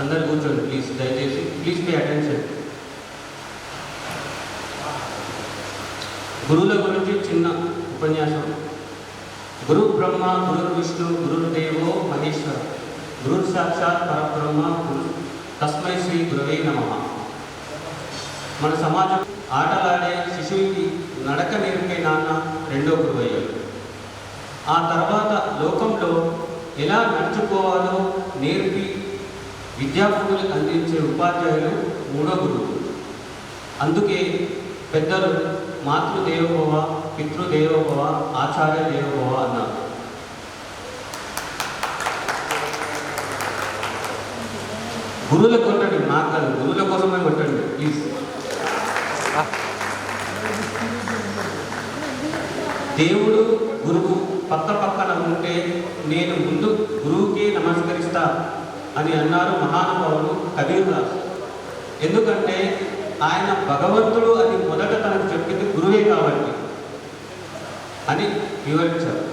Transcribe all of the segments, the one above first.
అందరు కూర్చోండి ప్లీజ్, దయచేసి ప్లీజ్ పే అటెన్షన్. గురువుల గురించి చిన్న ఉపన్యాసం. గురు బ్రహ్మ గురు విష్ణు గురుదేవో మహేశ్వర, గురు సాక్షాత్ పరబ్రహ్మ గురు తస్మై శ్రీ గురవే నమః. మన సమాజం ఆటలాడే శిశువుకి నడక నేర్పే నాన్న రెండో గురువు అయ్యాడు. ఆ తర్వాత లోకంలో ఎలా నడుచుకోవాలో నేర్పి విద్యార్థులు అందించే ఉపాధ్యాయులు మూడో గురువు. అందుకే పెద్దలు మాతృదేవోభవ, పితృదేవోభవ, ఆచార్య దేవోభవ అన్నారు. గురువుల కొట్టండి, నాకు కాదు, గురువుల కోసమే కొట్టండి ప్లీజ్. దేవుడు గురువు పక్క పక్కన ఉంటే నేను ముందు గురువుకే నమస్కరిస్తా అని అన్నారు మహానుభావుడు కబీర్ దాస్. ఎందుకంటే ఆయన భగవంతుడు అని మొదట తనకు చెప్పింది గురువే కాబట్టి అని వివరించారు.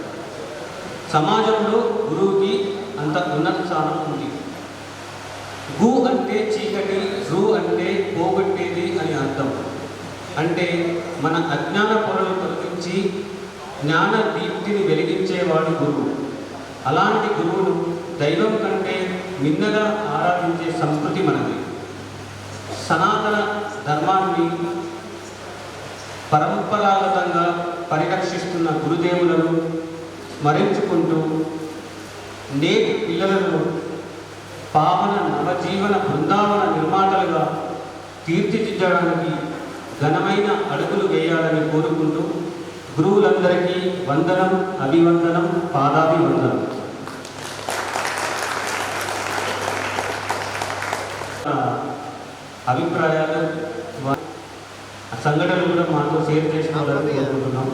సమాజంలో గురువుకి అంత ఉన్నత స్థానం ఉంది. గు అంటే చీకటి, రు అంటే పోగొట్టేది అని అర్థం. అంటే మన అజ్ఞాన పొరలు తొలగించి జ్ఞాన దీప్తిని వెలిగించేవాడు గురువు. అలాంటి గురువును దైవం కంటే మిన్నగా ఆరాధించే సంస్కృతి మనది. సనాతన ధర్మాన్ని పరంపరాగతంగా పరిరక్షిస్తున్న గురుదేవులను స్మరించుకుంటూ నేటి పిల్లలను పావన నవజీవన బృందావన నిర్మాతలుగా తీర్చిదిద్దడానికి ఘనమైన అడుగులు వేయాలని కోరుకుంటూ గురువులందరికీ వందనం, అభివందనం, పాదాభివందనం. అభిప్రాయాలు, సంఘటనలు కూడా మాతో షేర్ చేసుకోవాలని కోరుకుంటున్నాం.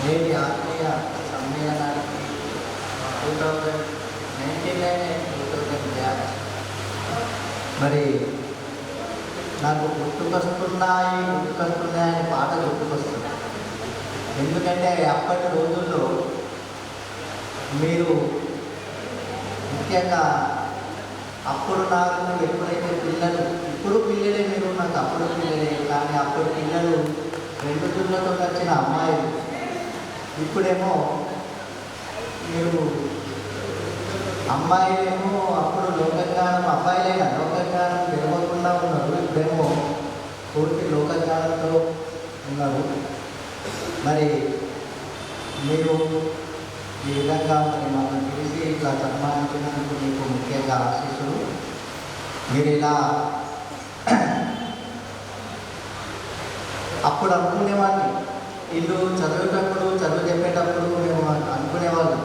నేటి ఆత్మీయ సమ్మేళనానికి 2019 బ్యాచ్ మరి నాకు గుర్తుకొస్తున్నాయని పాట గుర్తుకొస్తుంది. ఎందుకంటే అప్పటి రోజుల్లో మీరు ముఖ్యంగా అప్పుడు నాకు ఎప్పుడైతే పిల్లలు, ఇప్పుడు పిల్లలే మీరు, నాకు అప్పుడు పిల్లలే, కానీ అప్పుడు పిల్లలు 2 జుళ్ళతో వచ్చిన అమ్మాయిలు. ఇప్పుడేమో మీరు అమ్మాయిలేమో అప్పుడు లోకజ్ఞానం, అబ్బాయిలైనా లోకజ్ఞానం తెలియకుండా ఉన్నారు. ఇప్పుడేమో పూర్తి లోకజ్ఞానంతో ఉన్నారు. మరి మీరు ఈ విధంగా మరి మమ్మల్ని పిలిచి ఇట్లా సన్మానించినందుకు మీకు ముఖ్యంగా ఆశీస్సులు. మీరు ఇలా అప్పుడు అనుకునేవాడిని, వీళ్ళు చదివేటప్పుడు చదువు చెప్పేటప్పుడు మేము అనుకునేవాళ్ళం,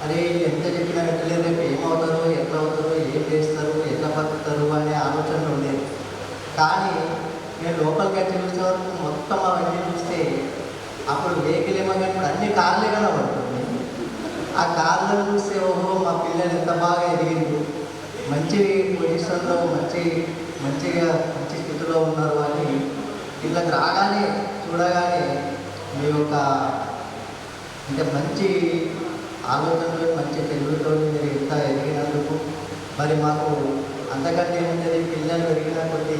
అరే ఎంత చెప్పినా వెంటనే రేపు ఏమవుతారు, ఎట్లా అవుతారు, ఏం చేస్తారు, ఎట్లా బతుకుతారు అనే ఆలోచన ఉండేది. కానీ నేను లోపలికి వచ్చి చూసే వరకు మొత్తం అవన్నీ చూస్తే అప్పుడు వెహికల్ ఏమో కానీ ఇప్పుడు అన్ని కార్లే కనబడుతుంది. ఆ కార్లను చూస్తే ఓహో మా పిల్లలు ఎంత బాగా ఎదిగింది, మంచి పొజిషన్లో మంచి స్థితిలో ఉన్నారు అని వీళ్ళకి రాగానే చూడగానే మీ యొక్క అంటే మంచి ఆలోచనలు, మంచి తెలుగుతో మీరు ఇంత ఎదిగినందుకు మరి మాకు అంతకంటే ఏముంటుంది, పిల్లలు పెరిగిన కొద్దీ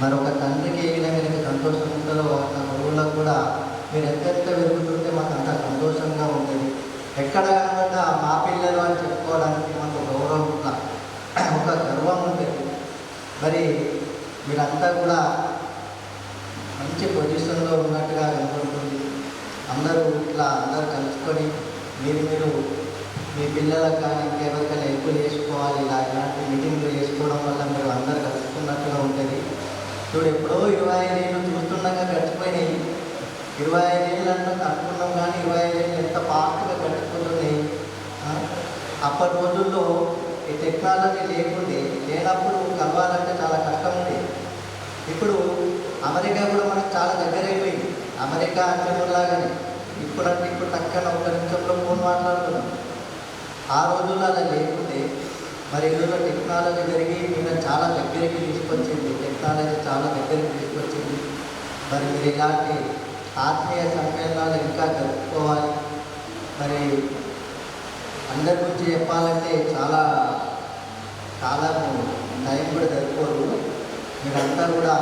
మరొక తండ్రికి ఏ విధంగా సంతోషం ఉంటుందో ఒక గురువులకు కూడా మీరు ఎంతెంత పెరుగుతుంటే మాకు అంత సంతోషంగా ఉంటుంది. ఎక్కడ కనుక మా పిల్లలు అని చెప్పుకోవడానికి మాకు గౌరవం, ఒక గర్వం ఉంటుంది. మరి మీరంతా కూడా మంచి పొజిషన్లో ఉన్నట్టుగా కనపడుతుంది. అందరూ అందరూ కలుసుకొని మీరు మీ పిల్లలకు కానీ ఇంకెవరికైనా హెల్ప్లు చేసుకోవాలి, ఇలాంటి మీటింగ్లు చేసుకోవడం వల్ల మీరు అందరూ కలుసుకున్నట్టుగా ఉంటుంది. ఇప్పుడు ఎప్పుడో 25 ఏళ్ళు చూస్తుండగా గడిచిపోయినాయి. 25 ఏళ్ళు అనుకున్నాం కానీ 25 ఏళ్ళు ఎంత ఫాస్ట్గా గడిచిపోతున్నాయి. అప్పటి రోజుల్లో ఈ టెక్నాలజీ లేనప్పుడు కలవాలంటే చాలా కష్టం ఉంది. ఇప్పుడు అమెరికా కూడా మనకు చాలా దగ్గర అయిపోయింది. అమెరికా అంచెలాగానే ఇప్పుడు టక్కన 1 నిమిషంలో ఫోన్ మాట్లాడుతున్నాం. ఆ రోజుల్లో అలా లేకుంటే మరి ఈరోజు టెక్నాలజీ పెరిగి మీరు చాలా దగ్గరికి తీసుకొచ్చింది. మరి మీరు ఇలాంటి ఆత్మీయ సమ్మేళనాలు ఇంకా జరుపుకోవాలి. మరి అందరి గురించి చెప్పాలంటే చాలా కాలం టైం కూడా సరిపోదు. మీరంతా కూడా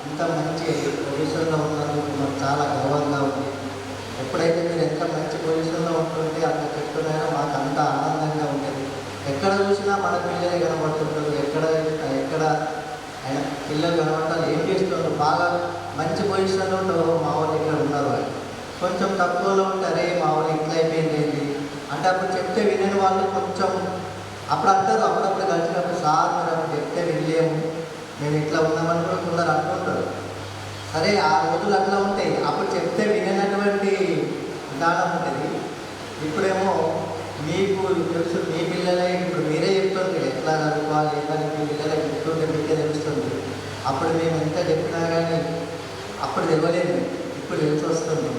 ఇంత మంచి పొజిషన్లో ఉన్నందుకు మాకు చాలా గర్వంగా ఉంది. ఎప్పుడైతే మీరు ఎంత మంచి పొజిషన్లో ఉంటుంటే అంత చెప్తున్నారో మాకు అంత ఆనందంగా ఉంటుంది. ఎక్కడ చూసినా మన పిల్లలే కనబడుతుంటారు, ఎక్కడ ఆయన పిల్లలు కనబడతారు, ఏం చేస్తున్నారు, బాగా మంచి పొజిషన్లో ఉంటారు. మా వాళ్ళు ఇక్కడ ఉన్నారు అని కొంచెం తక్కువలో ఉంటారే మా వాళ్ళు ఇట్లా అయిపోయింది ఏంటి అంటే అప్పుడు చెప్తే వినని వాళ్ళు కొంచెం అప్పుడు అంటారు. అప్పుడప్పుడు కలిసినప్పుడు సార్ మీరు అప్పుడు చెప్తే వినలేము, మేము ఇట్లా ఉన్నామని కూడా కొందరు అంటుంటారు. సరే ఆ రోజులు అట్లా ఉంటాయి, అప్పుడు చెప్తే వినటువంటి విధానం ఉంటుంది. ఇప్పుడేమో మీకు తెలుసు, మీ పిల్లలే ఇప్పుడు మీరే చెప్తుంది ఎట్లా చదువుకోవాలి ఏంటని మీ పిల్లలే చెప్తుంటే మీకే తెలుస్తుంది. అప్పుడు మేము ఎంత చెప్పినా కానీ అప్పుడు తెలియలేదు, ఇప్పుడు తెలిసి వస్తుంది.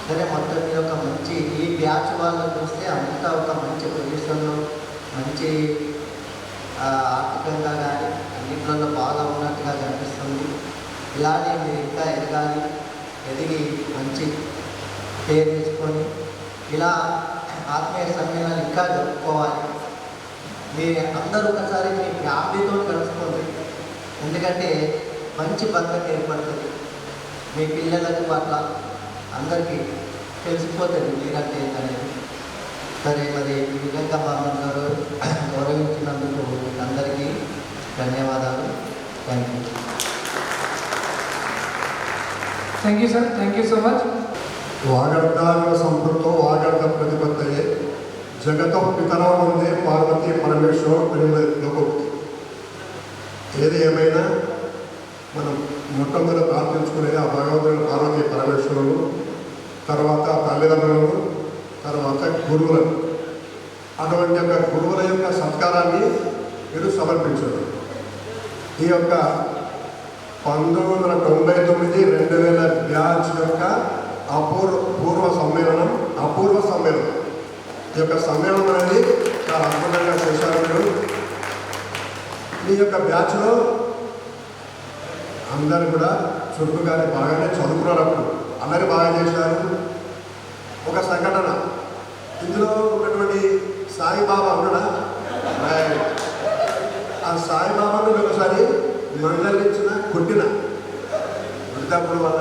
సరే మొత్తం మీద ఒక మంచి ఈ బ్యాచ్ వాళ్ళని చూస్తే అంతా ఒక మంచి పొజిషన్లో మంచి ఆర్థికంగా కానీ అన్నింటిలో బాగా ఉన్నట్టుగా కనిపిస్తుంది. ఇలానే మీరు ఇంకా ఎదగాలి, ఎదిగి మంచి పేరు తీసుకొని ఇలా ఆత్మీయ సమ్మేళనాలు ఇంకా జరుపుకోవాలి. మీరు అందరూ ఒకసారి మీ ఫ్యామిలీతో కలుసుకోండి, ఎందుకంటే మంచి బంధం ఏర్పడుతుంది. మీ పిల్లలకు అట్లా అందరికీ తెలిసిపోతుంది మీరంటే ఏంటనేది. సరే మరి ఈ విధంగా మమ్మల్ని గౌరవించినందుకు అందరికీ ధన్యవాదాలు. Thank you. Thank you sir, thank you so much. వాగర్ధాన సంపృక్తో వాగర్ధ ప్రతిపత్తయే జగత పితరో వందే పార్వతీ పరమేశ్వర లోకోక్తి. ఏది ఏమైనా మనం మొట్టమొదటి ప్రార్థించుకునేది ఆ భగవంతుడు పార్వతీ పరమేశ్వరుడు, తర్వాత తల్లిదండ్రులను, తర్వాత గురువులను. అటువంటి యొక్క గురువుల యొక్క సత్కారాన్ని మీరు సమర్పించారు. ఈ యొక్క 1999-2000 బ్యాచ్ యొక్క అపూర్వ సమ్మేళనం. ఈ యొక్క సమ్మేళనం అనేది చాలా అద్భుతంగా చేశారు మీరు. మీ యొక్క బ్యాచ్లో అందరూ కూడా చురుకుగానే బాగానే చదువుకున్నారు, అప్పుడు అందరూ బాగా చేశారు. ఒక సంఘటన, ఇందులో ఉన్నటువంటి సాయిబాబా ఉన్నాడా, ఆ సాయిబాబాను ఒకసారి మంగళించిన కొట్టిన కొట్టినప్పుడు వాళ్ళ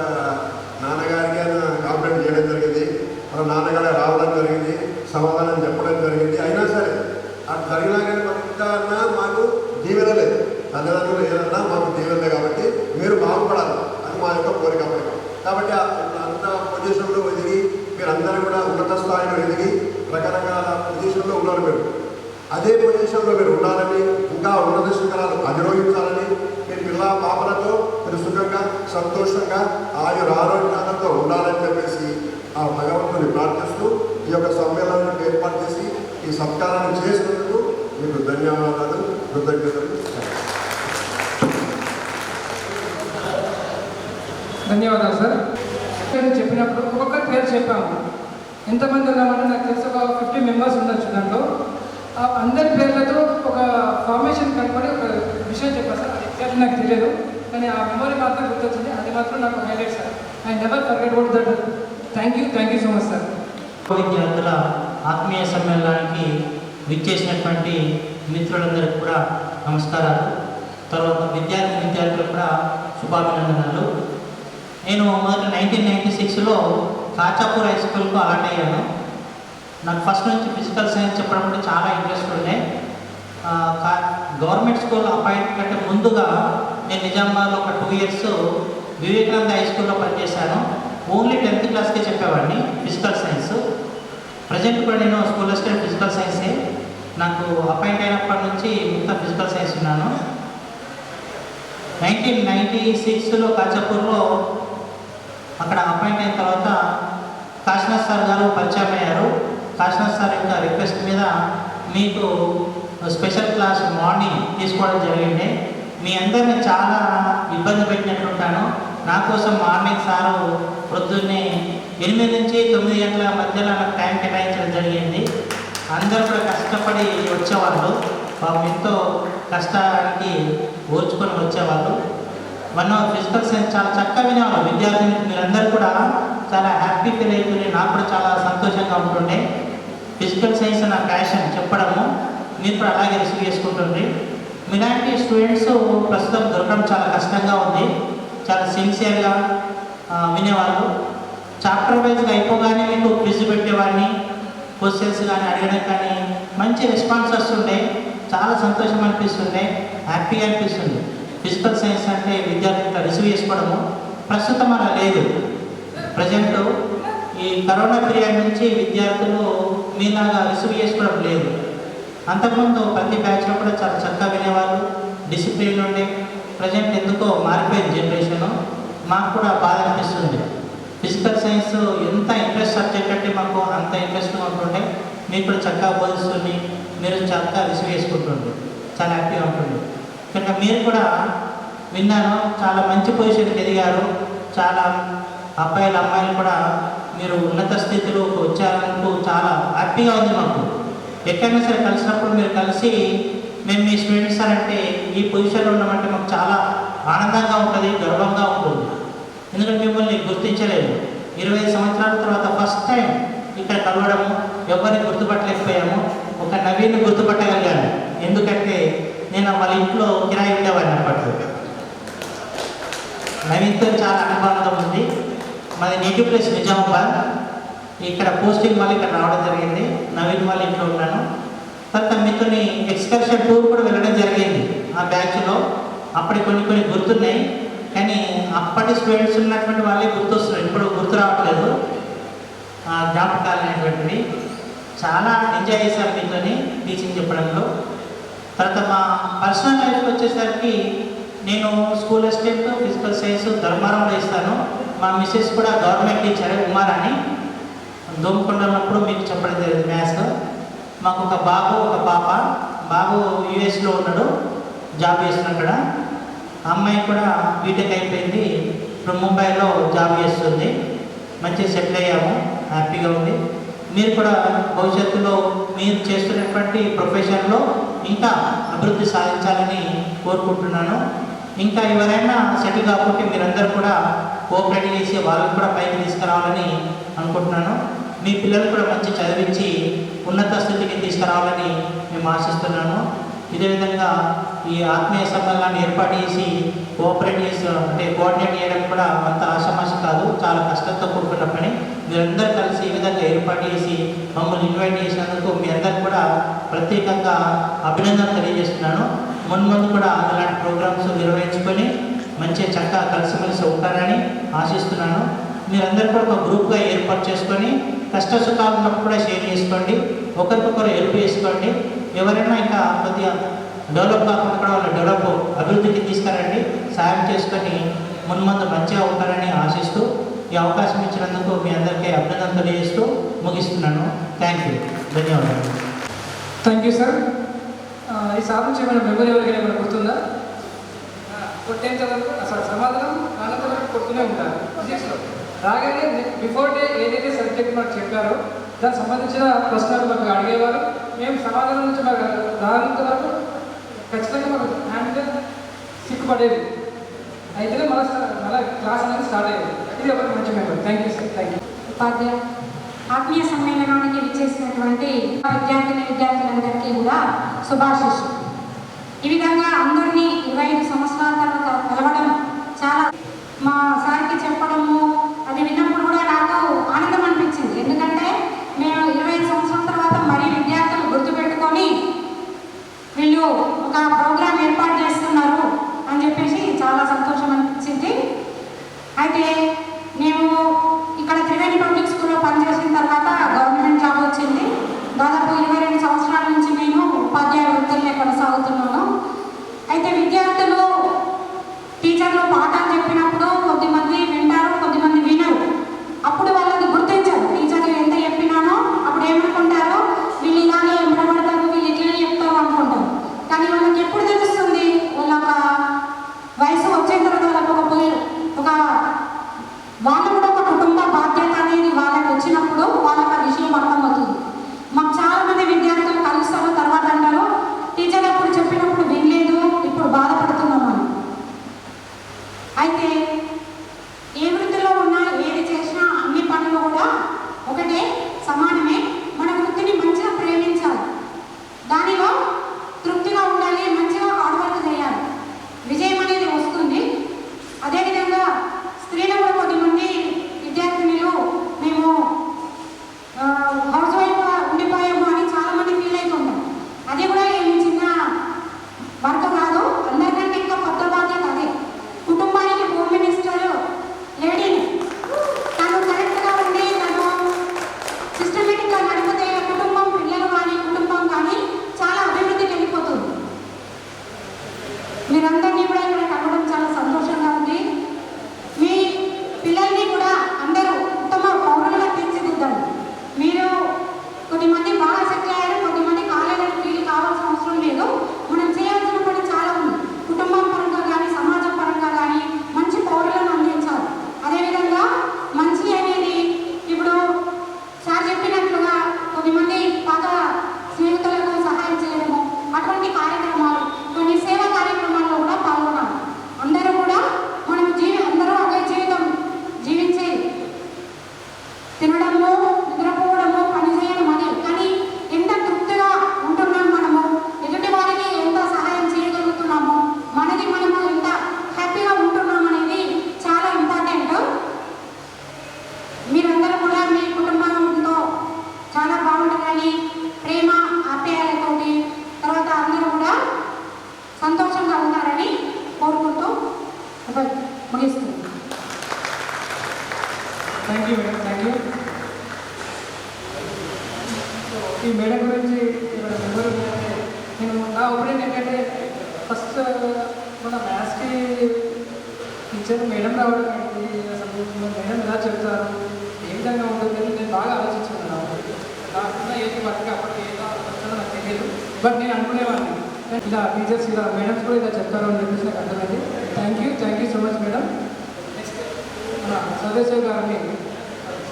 నాన్నగారికి ఆయన కంప్లైంట్ చేయడం జరిగింది, వాళ్ళ నాన్నగారు రావడం జరిగింది, సమాధానం చెప్పడం జరిగింది. అయినా సరే అటు జరిగినా కానీ ఇంకా అన్నా మాకు దీవెనలేదు, తల్లిదండ్రులు ఏదన్నా మాకు దీవెనలే కాబట్టి మీరు బాగుపడాలి అని మా యొక్క కోరిక. కాబట్టి అంత పొజిషన్లో ఎదిగి మీరందరూ కూడా ఉన్నత స్థాయిలో ఎదిగి రకరకాల పొజిషన్లో ఉన్నారు. మీరు అదే పొజిషన్లో మీరు ఉండాలని, ఇంకా ఉన్నత శిఖరాలు అధిరోహించాలని, మీ పిల్ల పాపలతో మీరు సుఖంగా సంతోషంగా ఆరోగ్యాలతో ఉండాలని చెప్పేసి ఆ భగవంతుని ప్రార్థిస్తూ ఈ యొక్క సమ్మేళనాన్ని ఏర్పాటు చేసి ఈ సత్కారాన్ని చేసినందుకు మీకు ధన్యవాదాలు, కృతజ్ఞతలు. ధన్యవాదాలు సార్. పేరు చెప్పినప్పుడు ఒక్కొక్కరి పేరు చెప్పాము. ఎంతమంది ఉన్నామంటే నాకు తెలిసి ఒక 50 మెంబర్స్ ఉండొచ్చు. దాంట్లో అందరి పేర్లతో ఒక ఫార్మేషన్ కనపడి ఒక విషయం చెప్పారు సార్. అది ఎగ్జాక్ట్ నాకు తెలియదు, కానీ ఆ మెమరీ మాత్రం గుర్తొచ్చింది. అది మాత్రం నాకు highlight sir. I never forget about that. Thank you so much sir. విద్యార్థుల ఆత్మీయ సమ్మేళనానికి విచ్చేసినటువంటి మిత్రులందరికీ కూడా నమస్కారాలు. తర్వాత విద్యార్థులకు కూడా శుభాభినందనలు. నేను మొదట 1996లో కాచాపూర్ హై స్కూల్కు అలాట్ అయ్యాను. నాకు ఫస్ట్ నుంచి ఫిజికల్ సైన్స్ చెప్పడం అంటే చాలా ఇంట్రెస్ట్ ఉండే. గవర్నమెంట్ స్కూల్ అపాయింట్ కంటే ముందుగా నేను నిజామాబాద్లో ఒక 2 ఇయర్స్ వివేకానంద హై స్కూల్లో పనిచేశాను. ఓన్లీ 10th క్లాస్కే చెప్పేవాడిని ఫిజికల్ సైన్స్. ప్రజెంట్ కూడా నేను స్కూల్ అసిస్టెంట్ ఫిజికల్ సైన్సే. నాకు అపాయింట్ అయినప్పటి నుంచి మొత్తం ఫిజికల్ సైన్స్ ఉన్నాను. 1996లో కాచాపూర్లో అక్కడ అపాయింట్ అయిన తర్వాత కాశీనాథ్ సార్ గారు పరిచయం అయ్యారు. కాశీనాథ్ సార్ యొక్క రిక్వెస్ట్ మీద మీకు స్పెషల్ క్లాస్ మార్నింగ్ తీసుకోవడం జరిగింది. మీ అందరిని చాలా ఇబ్బంది పెట్టినట్టుంటాను. నా కోసం మార్నింగ్ సారు పొద్దున్నే 8 నుంచి 9 గంటల మధ్యలో నాకు టైం కేటాయించడం జరిగింది. అందరూ కూడా కష్టపడి వచ్చేవాళ్ళు, ఎంతో కష్టానికి ఓర్చుకొని వచ్చేవాళ్ళు. 1 అవర్ ఫిజికల్ సైన్స్ చాలా చక్కగా వినేవాళ్ళు. విద్యార్థులు మీరందరూ కూడా చాలా హ్యాపీ ఫీల్ అవుతుండే, నాకు కూడా చాలా సంతోషంగా ఉంటుండే. ఫిజికల్ సైన్స్ నా ప్యాషన్ చెప్పడము, మీరు కూడా అలాగే రిసీవ్ చేసుకుంటుండే. స్టూడెంట్స్ ప్రస్తుతం దొరకడం చాలా కష్టంగా ఉంది. చాలా సిన్సియర్గా వినేవాళ్ళు. చాప్టర్ వైజ్గా అయిపోగానే మీకు క్విజ్ పెట్టేవాడిని, క్వశ్చన్స్ కానీ అడగడం కానీ మంచి రెస్పాన్స్ వస్తుండే. చాలా సంతోషం అనిపిస్తుండే, హ్యాపీగా అనిపిస్తుంది. ఫిజికల్ సైన్స్ అంటే విద్యార్థులు రిసీవ్ చేసుకోవడము ప్రస్తుతం అలా లేదు. ప్రజెంట్ ఈ కరోనా పీరియడ్ నుంచి విద్యార్థులు మీలాగా రిసీవ్ చేసుకోవడం లేదు. అంతకుముందు ప్రతి బ్యాచ్లో కూడా చాలా చక్కగా వినేవాళ్ళు, డిసిప్లిన్ ఉండే. ప్రజెంట్ ఎందుకో మారిపోయింది జనరేషను. మాకు కూడా బాధ అనిపిస్తుంది. ఫిజికల్ సైన్స్ ఎంత ఇంట్రెస్ట్ సబ్జెక్ట్ అంటే మాకు అంత ఇంట్రెస్ట్గా ఉంటుండే. మీకు కూడా చక్కగా బోధిస్తుంది, మీరు చక్కగా రిసీవ్ చేసుకుంటుండే, చాలా హ్యాపీగా ఉంటుంది. కనుక మీరు కూడా విన్నాను, చాలా మంచి పొజిషన్కి ఎదిగారు. చాలా అబ్బాయిలు అమ్మాయిలు కూడా మీరు ఉన్నత స్థితిలోకి వచ్చారంటూ చాలా హ్యాపీగా ఉంది మాకు. ఎక్కడైనా సరే కలిసినప్పుడు మీరు కలిసి మేము మీ స్టూడెంట్స్ సార్ అంటే ఈ పొజిషన్లో ఉన్నామంటే మాకు చాలా ఆనందంగా ఉంటుంది, గర్వంగా ఉంటుంది. ఎందుకంటే మిమ్మల్ని గుర్తించలేదు. 25 సంవత్సరాల తర్వాత ఫస్ట్ టైం ఇక్కడ కలవడము, ఎవరిని గుర్తుపట్టలేకపోయాము. ఒక నవీన్ గుర్తుపట్టగలిగాను, ఎందుకంటే నేను వాళ్ళ ఇంట్లో కిరాయి ఉండేవాడిని అప్పట్లో. నవీన్తో చాలా అనుబంధం ఉంది. మాది నేటివ్ ప్లేస్ నిజామాబాద్. ఇక్కడ పోస్టింగ్ వల్ల ఇక్కడ రావడం జరిగింది. నవీన్ వాళ్ళ ఇంట్లో ఉన్నాను. తర్వాత మీతోని ఎక్స్కర్షన్ టూర్ కూడా వెళ్ళడం జరిగింది ఆ బ్యాచ్లో. అప్పటి కొన్ని గుర్తున్నాయి, కానీ అప్పటి స్టూడెంట్స్ ఉన్నటువంటి వాళ్ళే గుర్తొస్తున్నారు. ఇప్పుడు గుర్తు రావట్లేదు జ్ఞాపకాలు అనేటువంటివి. చాలా ఎంజాయ్ చేశారు మీతోని టీచింగ్ చెప్పడంలో. తర్వాత మా పర్సనల్ లైఫ్కి వచ్చేసరికి నేను స్కూల్ అసిస్టెంట్ ఫిజికల్ సైన్స్ ధర్మారంలో ఇస్తాను. మా మిస్సెస్ కూడా గవర్నమెంట్ టీచర్ ఉమారాని. దోమకొండ ఉన్నప్పుడు మీకు చెప్పడం జరిగింది మ్యాథ్స్. మాకు ఒక బాబు ఒక పాప. బాబు యూఎస్లో ఉన్నాడు, జాబ్ చేస్తున్నాడు అక్కడ. అమ్మాయి కూడా బీటెక్ అయిపోయింది, ఇప్పుడు ముంబైలో జాబ్ చేస్తుంది. మంచిగా సెటిల్ అయ్యాము, హ్యాపీగా ఉంది. మీరు కూడా భవిష్యత్తులో మీరు చేస్తున్నటువంటి ప్రొఫెషన్లో ఇంకా అభివృద్ధి సాధించాలని కోరుకుంటున్నాను. ఇంకా ఎవరైనా సెటిల్ కాకపోతే మీరందరూ కూడా కోఆపరేట్ చేసి వాళ్ళని కూడా పైకి తీసుకురావాలని అనుకుంటున్నాను. మీ పిల్లలు కూడా మంచి చదివించి ఉన్నత స్థితికి తీసుకురావాలని మేము ఆశిస్తున్నాను. ఇదే విధంగా ఈ ఆత్మీయ సమ్మేళనాన్ని ఏర్పాటు చేసి కోఆపరేట్ చేసి అంటే కోఆర్డినేట్ చేయడం కూడా అంత ఆషామాషి కాదు, చాలా కష్టంతో కూడుకున్న పని. మీరందరూ కలిసి ఈ విధంగా ఏర్పాటు చేసి మమ్మల్ని ఇన్వైట్ చేసినందుకు మీ అందరికి కూడా ప్రత్యేకంగా అభినందనలు తెలియజేస్తున్నాను. ముందు కూడా ఇలాంటి ప్రోగ్రామ్స్ నిర్వహించుకొని మంచిగా చక్కగా కలిసిమెలిసి ఉంటారని ఆశిస్తున్నాను. మీరందరూ కూడా ఒక గ్రూప్గా ఏర్పాటు చేసుకొని కష్ట సుఖాలు ఉన్నప్పుడు కూడా షేర్ చేసుకోండి, ఒకరికొకరు హెల్ప్ చేసుకోండి. ఎవరైనా ఇంకా కొద్దిగా డెవలప్ కాకుండా కూడా వాళ్ళ అభివృద్ధికి తీసుకురండి, సాయం చేసుకొని ముందు మంచిగా ఉంటారని ఆశిస్తూ ఈ అవకాశం ఇచ్చినందుకు మీ అందరికీ అభినందనలు తెలియజేస్తూ ముగిస్తున్నాను. థ్యాంక్ యూ, ధన్యవాదాలు. Thank you sir. ఈ సాధించి ఏమైనా మెమరీ ఎవరికైనా ఏమైనా గుర్తుందా? కొట్టేంత వరకు అసలు సమాధానం అనంత వరకు కొడుతూనే ఉంటారు ఫిజిక్స్లో. రాగానే బిఫోర్ డే ఏదైతే సబ్జెక్ట్ మాకు చెప్పారో దానికి సంబంధించిన ప్రశ్నలు మాకు అడిగేవారు. మేము సమాధానం నుంచి మాకు రానంత వరకు ఖచ్చితంగా మాకు హ్యాండ్ సిగ్గుపడేది. అయితేనే మళ్ళీ క్లాస్ అనేది స్టార్ట్ అయ్యేది. ఇది ఒక మంచి memory. Thank you sir. Thank you. ఉపాధ్యాయ ఆత్మీయ సమ్మేళనానికి విచ్చేసినటువంటి విద్యార్థులందరికీ కూడా శుభాశీస్సులు. ఈ విధంగా అందరినీ 25 సంవత్సరాల తర్వాత కలవడం చాలా మా సార్కి చెప్పడము అది విన్నప్పుడు కూడా నాకు ఆనందం అనిపించింది. ఎందుకంటే మేము 25 సంవత్సరాల తర్వాత మరీ విద్యార్థులు గుర్తుపెట్టుకొని వీళ్ళు ఒక ప్రోగ్రాం ఏర్పాటు చేస్తున్నారు అని చెప్పేసి చాలా సంతోషం అనిపించింది. అయితే మేము ఇక్కడ త్రివేణి పబ్లిక్ స్కూల్లో పనిచేసిన తర్వాత గవర్నమెంట్ జాబ్ వచ్చింది. దాదాపు 22 సంవత్సరాల నుంచి నేను ఉపాధ్యాయ వృత్తిలో కొనసాగుతున్నాను. అయితే విద్యార్థులు టీచర్లు పాఠాలు చెప్పినప్పుడు కొద్దిమంది వింటారు, కొద్దిమంది వినరు. అప్పుడు వాళ్ళని గుర్తించారు. టీచర్లు ఎంత చెప్పినానో అప్పుడు ఏమనుకుంటారో, వీళ్ళు ఇలానే ఎంపడబడతారు, వీళ్ళు ఇట్లనే చెప్తారు అనుకుంటారు. కానీ వాళ్ళకి ఎప్పుడు తెలుస్తుంది, వాళ్ళ వయసు వచ్చిన తర్వాత వాళ్ళకు కూడా ఒక కుటుంబ బాధ్యత అనేది వాళ్ళకి వచ్చినప్పుడు వాళ్ళకి ఆ విషయం అర్థమవుతుంది. మాకు చాలా మంది విద్యార్థులు కలుస్తారు, తర్వాత అంటారు టీచర్ అప్పుడు చెప్పినప్పుడు వినలేదు, ఇప్పుడు బాధపడుతున్నామని. ముగిస్తుంది. Thank you madam, thank you. ఈ మేడం గురించి ఇక్కడ మెంబర్ నేను నా ఒపీనియన్ ఏంటంటే ఫస్ట్ మన మ్యాథ్స్కి టీచర్ మేడం రావడం ఏంటి, అసలు మేడం ఎలా చెప్తారు, ఏ విధంగా ఉంటుంది అని నేను బాగా ఆలోచించుకున్నాను. నాకున్న ఏది వర్క్ అప్పటికి ఏదో ఆలోచించాలో నాకు తెలియదు, బట్ నేను అనుకునేవాడిని ఇలా టీచర్స్ ఇలా మేడమ్స్ కూడా ఇలా చెప్తారు అని చెప్పేసి నాకు అర్థమైంది. Thank you so much madam. Next మన సదేశ్వర్ గారిని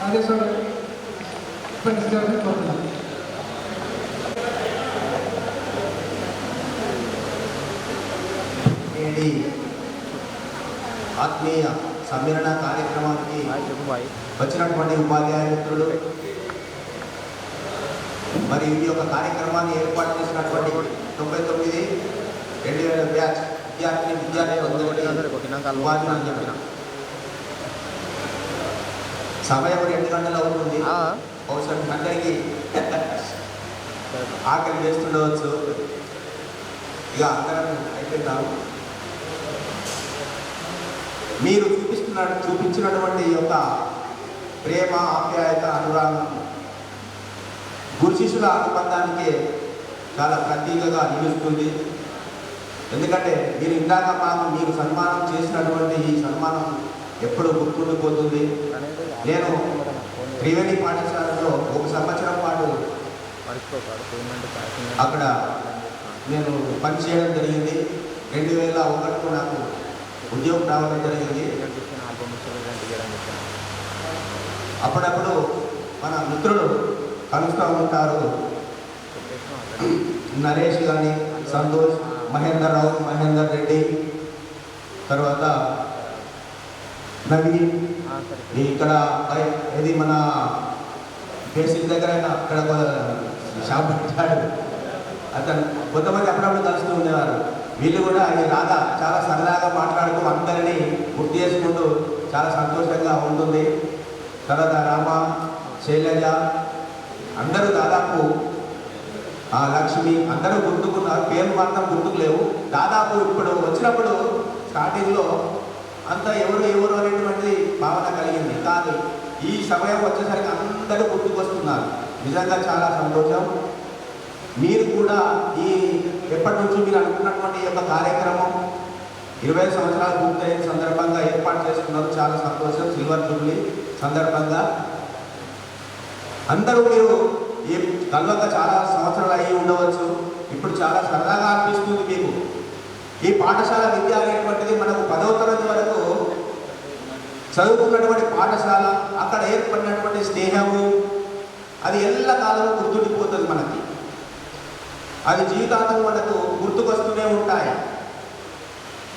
సదేశ్వర్ ప్రిన్స్ గారిని కోరుతున్నాను. నేటి ఆత్మీయ సమ్మేళన కార్యక్రమానికి వచ్చినటువంటి ఉపాధ్యాయ మిత్రులు మరి ఈ యొక్క కార్యక్రమాన్ని ఏర్పాటు చేసినటువంటి 99-2000 బ్యాచ్ విద్యార్థులందరికీ ఉపాధ్యాయులు చెప్పిన సమయం 2 గంటలు అవుతుంది. బహుశా అందరికీ ఆకలి చేస్తుండవచ్చు. ఇక అందరం అయిపోతాం. మీరు చూపించినటువంటి ఈ యొక్క ప్రేమ, ఆప్యాయత, అనురాగం గురు శిష్యుల అనుబంధానికి చాలా ప్రతీకగా నిలుస్తుంది. ఎందుకంటే మీరు ఇందాక మీరు సన్మానం చేసినటువంటి ఈ సన్మానం ఎప్పుడు గుర్తుండిపోతుంది. నేను త్రివేణి పాఠశాలలో 1 సంవత్సరం పాటు అక్కడ నేను పనిచేయడం జరిగింది. 2001 నాకు ఉద్యోగం రావడం జరిగింది. అప్పుడప్పుడు మన మిత్రులు కలుస్తూ ఉంటారు. నరేష్ కానీ, సంతోష్, మహేందర్ రావు, మహేందర్ రెడ్డి, తర్వాత నవీన్, ఇక్కడ ఇది మన బేసిక్ దగ్గర అక్కడ షాప్ పెట్టాడు అతను. కొంతమంది అప్పుడప్పుడు కలుస్తూ ఉండేవారు. వీళ్ళు కూడా ఈ రాధ చాలా సరదాగా మాట్లాడుతూ అందరినీ గుర్తు చేసుకుంటూ చాలా సంతోషంగా ఉంటుంది. తర్వాత రామ, శైలజ అందరూ దాదాపు లక్ష్మి అందరూ గుర్తుకున్నారు. పేరు మాత్రం గుర్తుకు లేవు. దాదాపు ఇప్పుడు వచ్చినప్పుడు స్టార్టింగ్లో అంతా ఎవరు అనేటువంటి భావన కలిగింది. కానీ ఈ సమయం వచ్చేసరికి అందరూ గుర్తుకొస్తున్నారు. నిజంగా చాలా సంతోషం. మీరు కూడా ఈ ఎప్పటి నుంచి మీరు అనుకున్నటువంటి ఈ యొక్క కార్యక్రమం 20 సంవత్సరాలు పూర్తయిన సందర్భంగా ఏర్పాటు చేసుకున్నారు. చాలా సంతోషం. సిల్వర్ జూబ్లీ సందర్భంగా అందరూ మీరు ఈ కల్వక చాలా సంవత్సరాలు అయ్యి ఉండవచ్చు. ఇప్పుడు చాలా సరదాగా అనిపిస్తుంది మీకు. ఈ పాఠశాల విద్య అనేటువంటిది మనకు 10వ తరగతి వరకు చదువుకున్నటువంటి పాఠశాల, అక్కడ ఏర్పడినటువంటి స్నేహము అది ఎల్లకాలం గుర్తుండిపోతుంది మనకి. అది జీవితాంతం మనకు గుర్తుకొస్తూనే ఉంటాయి.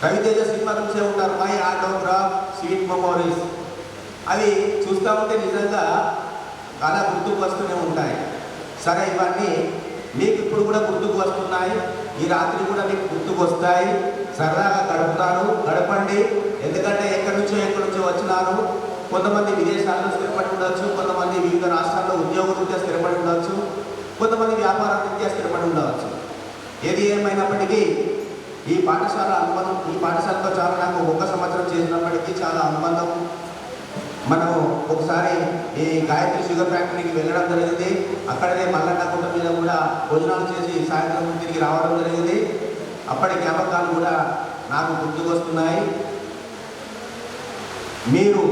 రవితేజ సినిమా చూసే ఉంటారు, మై ఆటోగ్రాఫ్ స్వీట్ మెమోరీస్. అవి చూస్తూ ఉంటే నిజంగా అలా గుర్తుకు వస్తూనే ఉంటాయి. సరే, ఇవన్నీ మీకు ఇప్పుడు కూడా గుర్తుకు వస్తున్నాయి. ఈ రాత్రి కూడా మీకు గుర్తుకు వస్తాయి. సరదాగా గడపండి. ఎందుకంటే ఎక్కడి నుంచో వచ్చినారు. కొంతమంది విదేశాల్లో స్థిరపడి ఉండవచ్చు, కొంతమంది వివిధ రాష్ట్రాల్లో ఉద్యోగరీత్యా స్థిరపడి ఉండవచ్చు, కొంతమంది వ్యాపార రీత్యా స్థిరపడి ఉండవచ్చు. ఏది ఏమైనప్పటికీ ఈ పాఠశాల అనుబంధం, ఈ పాఠశాలతో చాలా నాకు 1 సంవత్సరం చేసినప్పటికీ చాలా అనుబంధం. మనము ఒకసారి ఈ గాయత్రి షుగర్ ఫ్యాక్టరీకి వెళ్ళడం జరిగింది. అక్కడనే మల్లన్న కుంట మీద కూడా భోజనాలు చేసి సాయంత్రం తిరిగి రావడం జరిగింది. అప్పటి జ్ఞాపకాలు కూడా నాకు గుర్తుకొస్తున్నాయి. మీరు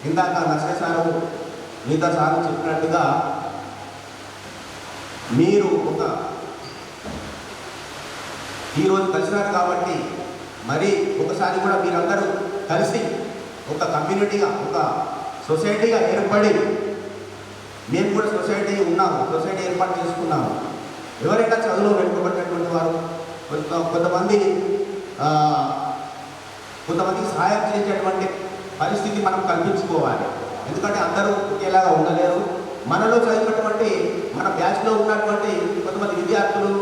ఇందాక నర్సయ్య సారు, మిగతా సారు చెప్పినట్టుగా మీరు ఈరోజు కలిసినారు కాబట్టి మరి ఒకసారి కూడా మీరందరూ కలిసి ఒక కమ్యూనిటీగా, ఒక సొసైటీగా ఏర్పడి, మేము కూడా సొసైటీ ఉన్నాము, సొసైటీ ఏర్పాటు చేసుకున్నాము. ఎవరైనా చదువులో వెనుకబడినటువంటి వారు కొంతమందికి సహాయం చేసేటువంటి పరిస్థితి మనం కల్పించుకోవాలి. ఎందుకంటే అందరూ ఒకేలాగా ఉండలేరు. మనలో చదివినటువంటి మన బ్యాచ్లో ఉన్నటువంటి కొంతమంది విద్యార్థులు,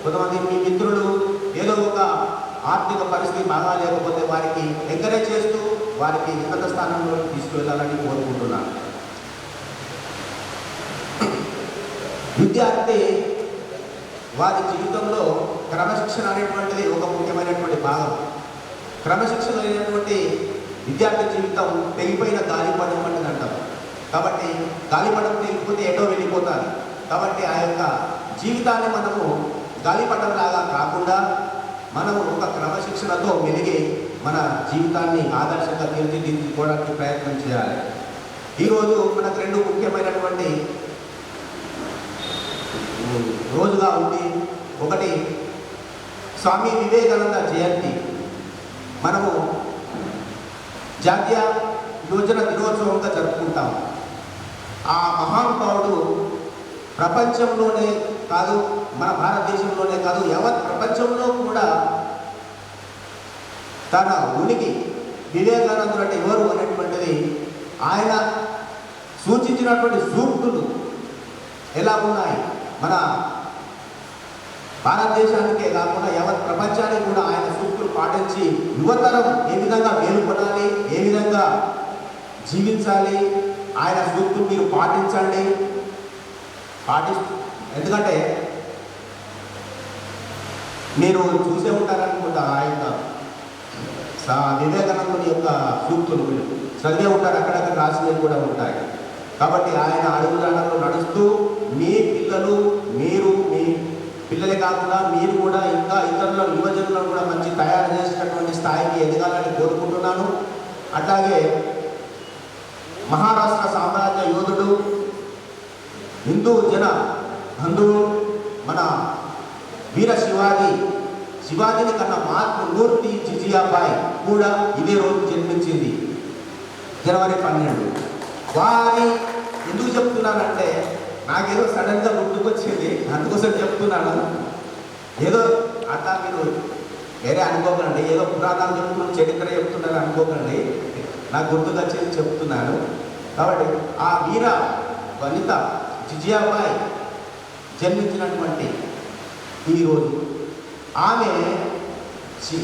కొంతమంది మీ మిత్రులు ఏదో ఒక ఆర్థిక పరిస్థితి బాగా లేకపోతే వారికి ఎంకరేజ్ చేస్తూ వారికి ఉన్నత స్థానంలో తీసుకువెళ్ళాలని కోరుకుంటున్నాను. విద్యార్థి వారి జీవితంలో క్రమశిక్షణ అనేటువంటిది ఒక ముఖ్యమైనటువంటి భాగం. క్రమశిక్షణ లేనటువంటి విద్యార్థి జీవితం తెగిపోయిన గాలిపటం వంటిది అంటాం. కాబట్టి గాలిపటం తెగిపోతే ఎటో వెళ్ళిపోతారు. కాబట్టి ఆ యొక్క జీవితాన్ని మనము గాలిపటం లాగా కాకుండా మనము ఒక క్రమశిక్షణతో మెలిగి మన జీవితాన్ని ఆదర్శంగా తీర్చిదిద్దుకోవడానికి ప్రయత్నం చేయాలి. ఈరోజు మనకు రెండు ముఖ్యమైనటువంటి రోజుగా ఉంది. ఒకటి స్వామి వివేకానంద జయంతి. మనము జాతీయ యువజన దినోత్సవంగా జరుపుకుంటాం. ఆ మహానుభావుడు ప్రపంచంలోనే కాదు, మన భారతదేశంలోనే కాదు, యావత్ ప్రపంచంలో కూడా తన ఉనికి వివేకానందుడు అంటే ఎవరు అనేటువంటిది ఆయన సూచించినటువంటి సూక్తులు ఎలా ఉన్నాయి, మన భారతదేశానికే కాకుండా యావత్ ప్రపంచానికి కూడా ఆయన సూక్తులు పాటించి యువతరం ఏ విధంగా మేలుకొనాలి, ఏ విధంగా జీవించాలి, ఆయన సూక్తులు మీరు పాటించండి. ఎందుకంటే మీరు చూసే ఉంటారనుకుంటా, ఆ యొక్క వివేకానందుని యొక్క సూక్తులు మీరు చదివే ఉంటారు, అక్కడక్కడ రాసినవి కూడా ఉంటాయి. కాబట్టి ఆయన అడుగుజాడల్లో నడుస్తూ మీ పిల్లలు, మీరు మీ పిల్లలే కాకుండా మీరు కూడా ఇంకా ఇతరుల యువజనులను కూడా మంచి తయారు చేసేటటువంటి స్థాయికి ఎదగాలని కోరుకుంటున్నాను. అట్లాగే మహారాష్ట్ర సామ్రాజ్య యోధుడు, హిందూ జన బంధువు మన వీర శివాజీని కన్నా మూర్తి జిజియాబాయి కూడా ఇదే రోజు జన్మించింది, జనవరి 12. వారి ఎందుకు చెప్తున్నానంటే నాకేదో సడన్గా గుర్తుకొచ్చింది, అందుకోసం చెప్తున్నాను. ఏదో అట్లా మీరు వేరే అనుకోకండి, ఏదో పురాణాలు చెప్తున్నారు, చరిత్ర చెప్తున్నారు అనుకోకండి, నాకు గుర్తుకొచ్చేది చెప్తున్నాను. కాబట్టి ఆ వీర వనిత జిజియాబాయి జన్మించినటువంటి ఈరోజు ఆమె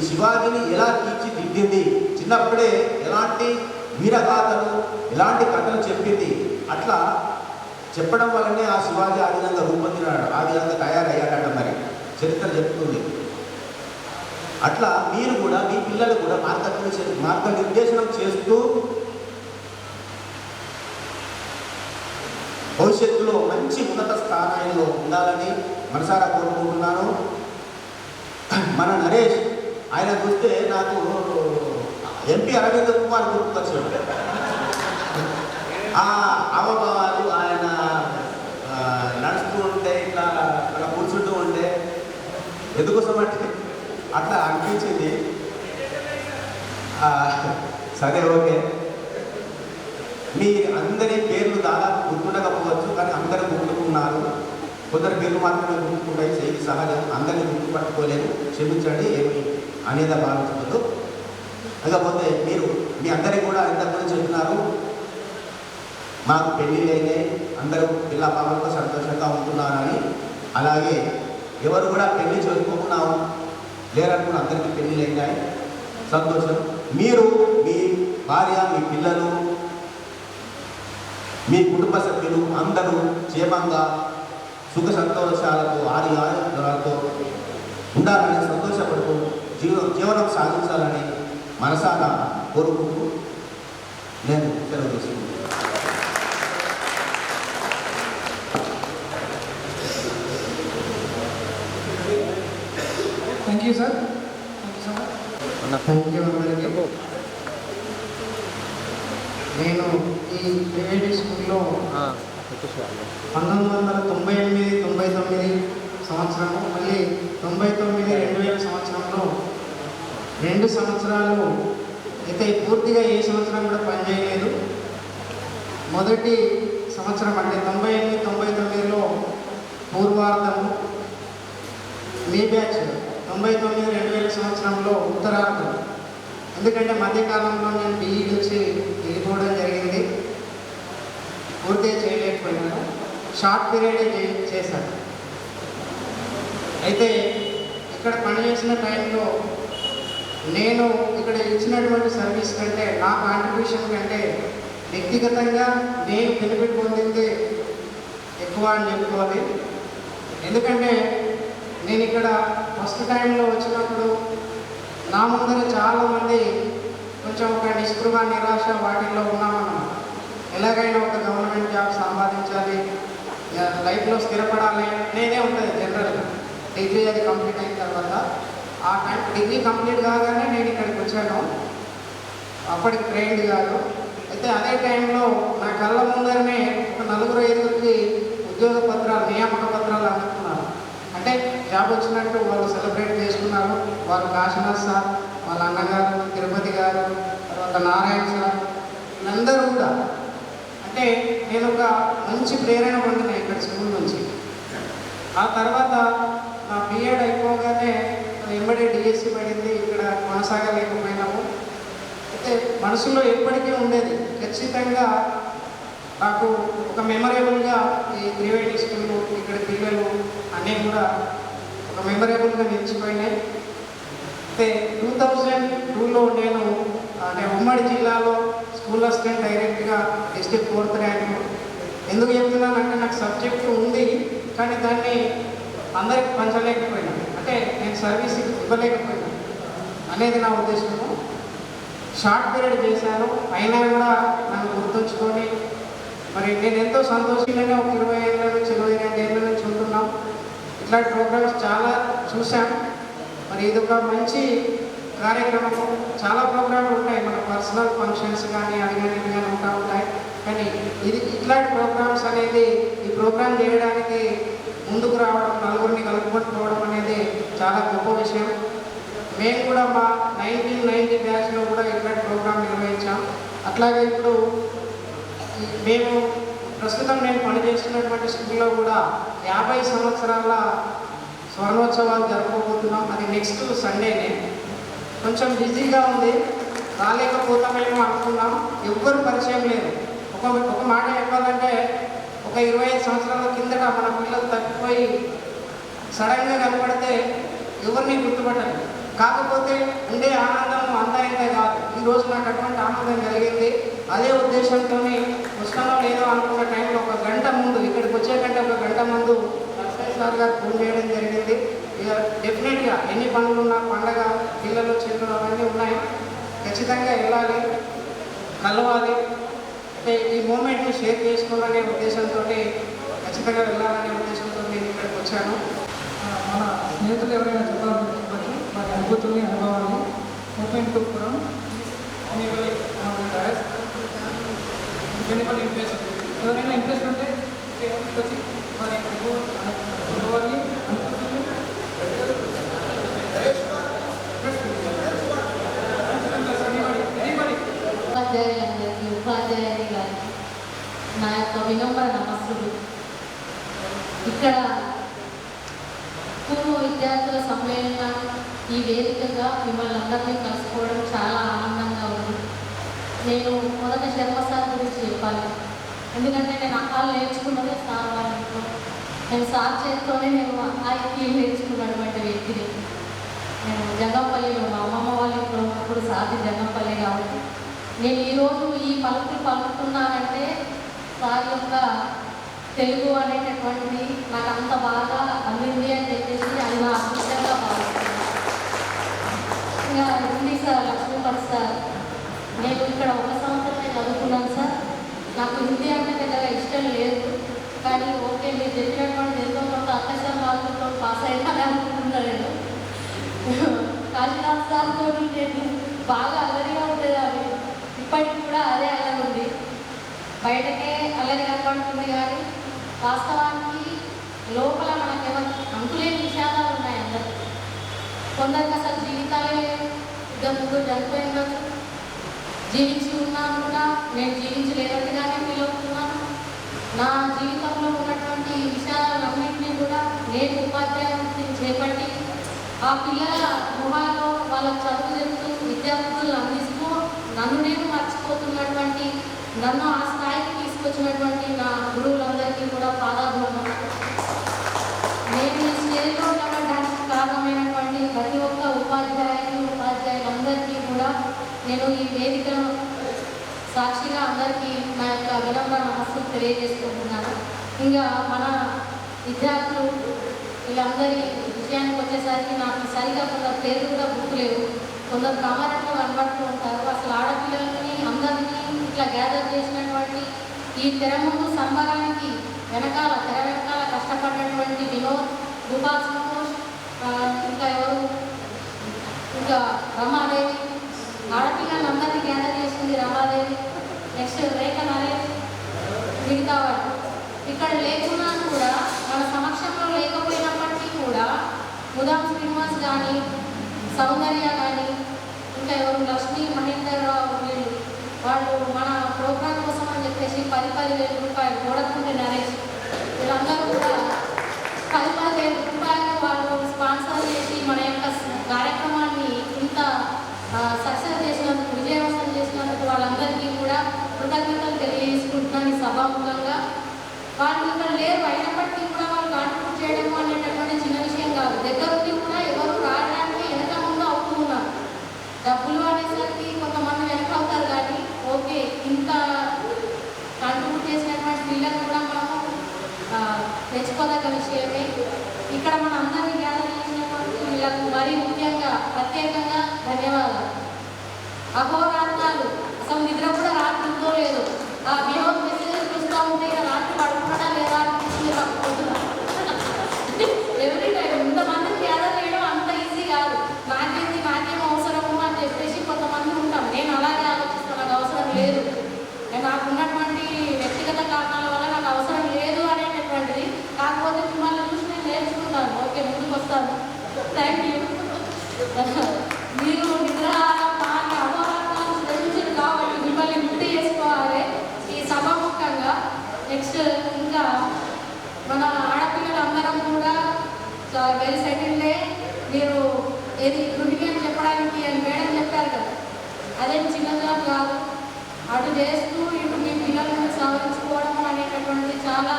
శివాజీని ఎలా తీర్చిదిద్దింది, చిన్నప్పుడే ఎలాంటి వీరగాథలు, ఎలాంటి కథలు చెప్పింది. అట్లా చెప్పడం వల్లనే ఆ శివాజీ ఆ విధంగా రూపొందినాడు, ఆ విధంగా తయారయ్యాడట. మరి చరిత్ర చెప్తుంది. అట్లా మీరు కూడా మీ పిల్లలు కూడా మార్గనిర్దేశనం చేస్తూ భవిష్యత్తులో మంచి ఉన్నత స్థానాల్లో ఉండాలని మనసారా కోరుకుంటున్నాను. మన నరేష్ ఆయన చూస్తే నాకు ఎంపీ అరవింద్ కుమార్ గుర్తుకొచ్చాడు. ఆ అవభావాలు ఆయన నడుస్తూ ఉంటే, ఇట్లా అలా కూర్చుంటూ ఉంటే ఎందుకోసం అంటే అట్లా అనిపించింది. సరే, ఓకే. మీ అందరి పేర్లు దాదాపు గుర్తుండకపోవచ్చు, కానీ అందరూ గుర్తుకున్నారు. కొందరు పేర్లు మాత్రమే గుర్తుకుంటాయి, చేయి సహజం. అందరినీ గుర్తుపట్టుకోలేదు, క్షమించండి, ఏమి అనేది భావించవద్దు. లేకపోతే మీరు మీ అందరికీ కూడా ఇంతకుముందు చెప్తున్నారు, మాకు పెళ్ళిళ్ళు అయినాయి, అందరూ పిల్ల పాపలతో సంతోషంగా ఉంటున్నారని. అలాగే ఎవరు కూడా పెళ్లి చేసుకోకున్నాము లేరనుకున్న అందరికీ పెళ్ళిళ్ళు అయినాయి, సంతోషం. మీరు మీ భార్య, మీ పిల్లలు, మీ కుటుంబ సభ్యులు అందరూ క్షేమంగా సుఖ సంతోషాలతో ఆరోగ్యాలతో ఉండాలని, సంతోషపడుతూ జీవనం సాగించాలని మనసారా కోరుకుంటూ నేను సెలవు తీసుకుంటున్నాను. Thank you sir. Thank you అందరికీ. నేను ఈ ప్రైవేట్ స్కూల్లో 1998-99 సంవత్సరము, మళ్ళీ 99-2000 సంవత్సరంలో 2 సంవత్సరాలు అయితే పూర్తిగా ఏ సంవత్సరం కూడా పనిచేయలేదు. మొదటి సంవత్సరం అంటే 98-99లో పూర్వార్థము, మీ బ్యాచ్ 99-2000 సంవత్సరంలో ఉత్తరార్థం. ఎందుకంటే మధ్యకాలంలో నేను బీఈడి వచ్చి వెళ్ళిపోవడం జరిగింది, పూర్తిగా చేయలేకపోయినాను. షార్ట్ పీరియడే చేశాను. అయితే ఇక్కడ పనిచేసిన టైంలో నేను ఇక్కడ ఇచ్చినటువంటి సర్వీస్ కంటే, నా కాంట్రిబ్యూషన్ కంటే వ్యక్తిగతంగా నేను బెనిఫిట్ పొందింది ఎక్కువ అని చెప్పుకోవాలి. ఎందుకంటే నేను ఇక్కడ ఫస్ట్ టైంలో వచ్చినప్పుడు నా ముందర చాలామంది కొంచెం ఒక నిస్పృహ నిరాశ వాటిల్లో ఉన్నామన్నమాట. ఎలాగైనా ఒక గవర్నమెంట్ జాబ్ సంపాదించాలి, లైఫ్లో స్థిరపడాలి అనేదే ఉంటుంది జనరల్గా. డిగ్రీ అది కంప్లీట్ అయిన తర్వాత ఆ టైం డిగ్రీ కంప్లీట్ కాగానే నేను ఇక్కడికి వచ్చాను. అప్పటికి ట్రైన్డ్ కాదు. అయితే అదే టైంలో నా కళ్ళ ముందరనే ఒక 4-5 ఉద్యోగ పత్రాలు, నియామక పత్రాలు అందుకున్నారు. అంటే జాబ్ వచ్చినట్టు వాళ్ళు సెలబ్రేట్ చేసుకున్నారు. వాళ్ళు కాశీనాథ్ సార్, వాళ్ళ అన్నగారు, తిరుపతి గారు, తర్వాత నారాయణ సార్, వీళ్ళందరూ కూడా. అంటే నేను ఒక మంచి ప్రేరణ పొందిన ఇక్కడ స్కూల్ నుంచి. ఆ తర్వాత నా బిఎడ్ అయిపోగానే ఎంబడే డిఎస్సి పడింది. ఇక్కడ కొనసాగలేకపోయినాము. అయితే మనసులో ఎప్పటికీ ఉండేది, ఖచ్చితంగా నాకు ఒక మెమరబుల్గా ఈ ప్రైవేట్ స్కూళ్ళు, ఇక్కడ పిల్లలు అన్నీ కూడా ఒక మెమరబుల్గా నిలిచిపోయినాయి. అయితే 2002లో నేను ఉమ్మడి జిల్లాలో స్కూల్ అసిస్టెంట్ డైరెక్ట్గా డిస్ట్రిక్ట్ 4th ర్యాంక్. ఎందుకు చెప్తున్నానంటే నాకు సబ్జెక్టు ఉంది, కానీ దాన్ని అందరికి పంచలేకపోయినాను. అంటే నేను సర్వీస్ ఇవ్వలేకపోయినాను అనేది నా ఉద్దేశము. షార్ట్ పీరియడ్ చేశాను, అయినా కూడా నన్ను గుర్తుంచుకొని మరి నేను ఎంతో సంతోషంగానే ఒక 20 ఏళ్ళ నుంచి 22 ఏళ్ళ నుంచి ఉంటున్నాం. ఇట్లాంటి ప్రోగ్రామ్స్ చాలా చూశాం. మరి ఇది ఒక మంచి కార్యక్రమము. చాలా ప్రోగ్రాంలు ఉంటాయి, మన పర్సనల్ ఫంక్షన్స్ కానీ అది కానీ ఇవి కానీ ఉంటాయి. కానీ ఇది ఇట్లాంటి ప్రోగ్రామ్స్ అనేది, ఈ ప్రోగ్రామ్ చేయడానికి ముందుకు రావడం, నలుగురిని కలుపుకొట్టుకోవడం అనేది చాలా గొప్ప విషయం. మేము కూడా మా 1990 బ్యాచ్లో కూడా ఇట్లాంటి ప్రోగ్రాం నిర్వహించాం. అట్లాగే ఇప్పుడు మేము ప్రస్తుతం నేను పనిచేస్తున్నటువంటి స్కూల్లో కూడా 50 సంవత్సరాల స్వర్ణోత్సవాలు జరుపుకోబోతున్నాం. అది నెక్స్ట్ సండేనే. కొంచెం బిజీగా ఉంది, రాలేకపోతామేమో అనుకున్నాం. ఎవ్వరు పరిచయం లేదు. ఒక మాట చెప్పాలంటే ఒక 25 సంవత్సరాల కిందట మన పిల్లలు తప్పిపోయి సడన్గా కనపడితే ఎవరిని గుర్తుపట్టాలి. కాకపోతే ఉండే ఆనందం అంతా ఇంత కాదు. ఈరోజు నాకు అటువంటి ఆనందం కలిగింది. అదే ఉద్దేశంతో వస్తానో లేదో అనుకున్న టైంలో ఒక గంట ముందు, ఇక్కడికి వచ్చే కంటే ఒక గంట ముందు నర్సరీ సార్ గారు ఫోన్ చేయడం జరిగింది. ఇక డెఫినెట్గా ఎన్ని పనులు ఉన్నా, పండగ, పిల్లలు, చిన్నలు అవన్నీ ఉన్నాయి, ఖచ్చితంగా వెళ్ళాలి, కలవాలి. అంటే ఈ మూమెంట్ని షేర్ చేసుకోవాలనే ఉద్దేశంతో, ఖచ్చితంగా వెళ్ళాలనే ఉద్దేశంతో నేను ఇక్కడికి వచ్చాను. మన స్నేహితులు ఎవరైనా చెప్పాలనుకోవచ్చు వారి అనుభూతుల్ని, అనుభవాన్ని ఓపెన్ టు పురం ఎవరైనా ఇంట్రెస్ట్ ఉంటే వచ్చి వారి అనుభవాన్ని, ఉపాధ్యాయులందరికీ, ఉపాధ్యాయుని గారికి నా యొక్క వినమ్ర నమస్సులు. ఇక్కడ పూర్వ విద్యార్థుల సమ్మేళనం ఈ వేదికగా మిమ్మల్ని అందరినీ కలుసుకోవడం చాలా ఆనందంగా ఉంది. నేను మొదట శర్మ సార్ గురించి చెప్పాలి. ఎందుకంటే నేను అక్కాలు నేర్చుకున్నదే సార్ వాళ్ళ ఇంట్లో. నేను సార్ చేతితోనే నేను అక్కాయికి నేర్చుకున్నటువంటి వ్యక్తిని. నేను జంగంపల్లిలో మా అమ్మమ్మ వాళ్ళ ఇంట్లో ఉన్నప్పుడు సార్ది జంగంపల్లి కాబట్టి నేను ఈరోజు ఈ పలుకులు పలుకుతున్నానంటే సార్ యొక్క తెలుగు అనేటటువంటిది నాకు అంత బాగా అందింది అని చెప్పేసి అది నా అదృష్టంగా భావిస్తున్నాను. ఇంకా హిందీ సార్ లక్ష్మీపతి సార్, నేను ఇక్కడ 1 సంవత్సరమే చదువుకున్నాను సార్. నాకు హిందీ అంటే పెద్దగా ఇష్టం లేదు, కానీ ఓకే మీరు చెప్పినటువంటి ఎంతో కొంత అక్షర మార్కులతో పాస్ అయినా అనుకుంటున్నాను. నేను కాశీనాథ్ సార్తో నేను బాగా అల్లరిగా ఉండేదాన్ని. ఇప్పటికి కూడా అదే అల్లరి ఉంది, బయటకే అల్లరి కనపడుతుంది. కానీ వాస్తవానికి లోపల మనకేమో అంతులేని విషయాలు ఉన్నాయి అందరూ. కొందరికి అసలు జీవితాలే ఇద్దరు ముగ్గురు చనిపోయినట్టు, జీవించి ఉన్నాను కూడా నేను జీవించలేనట్టుగానే ఫీల్ అవుతున్నాను. నా జీవితంలో ఉన్నటువంటి విషయాలన్నింటినీ కూడా నేను ఉపాధ్యాయుని చేపట్టి ఆ పిల్లల మొహాల్లో వాళ్ళకు చదువు చెప్తూ విద్యార్థులు అందిస్తూ నన్ను నేను మర్చిపోతున్నటువంటి, నన్ను ఆ స్థాయికి తీసుకొచ్చినటువంటి నా గురువులందరికీ కూడా పాదాభివందనాలు. నేను ఈ స్టేజ్లో నిలబడడానికి కారణమైనటువంటి ప్రతి ఒక్క ఉపాధ్యాయులందరికీ కూడా నేను ఈ వేదికను సాక్షిగా అందరికీ నా యొక్క వినమ్ర నమస్సులు తెలియజేసుకుంటున్నాను. ఇంకా మన విద్యార్థులు వీళ్ళందరి విషయానికి వచ్చేసరికి నాకు సరిగా కొంత పేరు కూడా గుర్తులేవు. కొందరు కామారెడ్డిలో కనబడుతూ ఉంటారు. అసలు ఆడపిల్లలని అందరినీ ఇట్లా గ్యాదర్ చేసినటువంటి ఈ తెర ముందు సంబరానికి వెనకాల తెర వెనకాల కష్టపడినటువంటి వినోద్, భూపాల్ సంతోష్, ఇంకా ఎవరు, ఇంకా రమాదేవి, ఆడపిల్లలందరినీ గ్యాదర్ చేసింది రమాదేవి, నెక్స్ట్ రేఖ నరేష్, మిగతా వాళ్ళు ఇక్కడ లేకున్నా కూడా మన సమక్షంలో లేకపోయినప్పటికీ కూడా ముదాం శ్రీనివాస్ కానీ, సౌందర్య కానీ, ఇంకా ఎవరు లక్ష్మీ మహేందర్రావు వీళ్ళు వాళ్ళు మన ప్రోగ్రాం కోసం అని చెప్పేసి 10,000 రూపాయలు, గోడకుంటి నరేష్ వీళ్ళందరూ కూడా 10,000 రూపాయలు వాళ్ళు స్పాన్సర్ చేసి మన యొక్క కార్యక్రమాన్ని ఇంత సక్సెస్ చేసినందుకు, విజయవంతం చేసినందుకు వాళ్ళందరికీ కూడా కృతజ్ఞతలు తెలియజేసుకుంటున్నాను ఈ సభాముఖంగా. వాళ్ళు ఇక్కడ లేరు అయినప్పటికీ కూడా వాళ్ళు కాంట్రిబ్యూట్ చేయడం అనేటటువంటి చిన్న విషయం కాదు. దగ్గరుండి కూడా ఎవరు రావడానికి వెనక ముందు అవుతూ ఉన్నారు. డబ్బులు అనేసరికి కొంతమంది వెనక అవుతారు, కానీ ఓకే ఇంత కాంట్రిబ్యూట్ చేసినటువంటి పిల్లలు కూడా మనము తెచ్చుకోదగ్గ విషయమే. ఇక్కడ మన అందరినీ గ్యాదర్ చేసినటువంటి వీళ్ళకు మరీ ముఖ్యంగా ప్రత్యేకంగా ధన్యవాదాలు. అహోరాత్రాలు అసలు నిద్ర కూడా రాత్రి ఉందో లేదు, ఆ వినోద్ మెసేజెస్ చూస్తూ ఉంటే ఇక రాత్రి పడుకున్నాడా లేదా అనిపించింది ఎవ్రీ టైం. ఇంతమందిని గ్యాదర్ చేయడం అంత ఈజీ కాదు. నాకేం అవసరము అని చెప్పేసి కొంతమంది ఉంటాం. నేను అలాగే ఆలోచిస్తాను, నాకు అవసరం లేదు, నాకు ఉన్నటువంటి వ్యక్తిగత కారణాల వల్ల నాకు అవసరం లేదు అనేటటువంటిది. కాకపోతే మిమ్మల్ని చూసి నేను నేర్చుకుంటాను, ఓకే ముందుకు వస్తాను. Thank you. మీరు నిద్రాహారం బాగా అహోరాత్రాలు శ్రమించారు కాబట్టి మిమ్మల్ని గుర్తు చేసుకోవాలి ఈ సభాముఖంగా. నెక్స్ట్ ఇంకా మన ఆడపిల్లలందరం కూడా వెల్ సెటిల్డే. మీరు ఏది గృహిణి అని చెప్పడానికి అని మేడం చెప్పారు కదా, అదేం చిన్నదాం కాదు. అటు చేస్తూ ఇటు మీ పిల్లలను సవరించుకోవడం అనేటటువంటిది చాలా,